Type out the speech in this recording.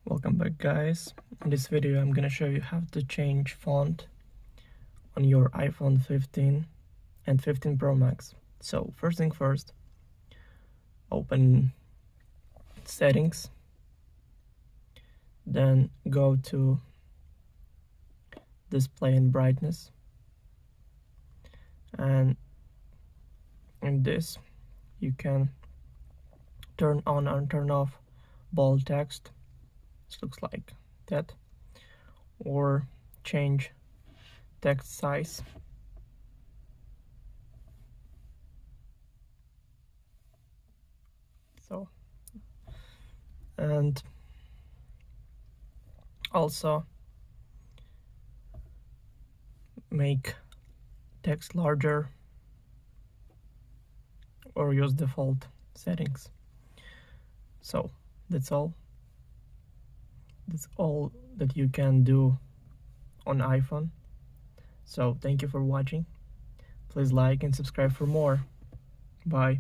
Welcome back, guys. In this video I'm gonna show you how to change font on your iPhone 15 and 15 Pro Max. So first thing first, open settings, then go to display and brightness, and in this you can turn on and turn off bold text. This looks like that, or change text size. And also make text larger or use default settings. So that's all that you can do on iPhone. So thank you for watching. Please like and subscribe for more. Bye.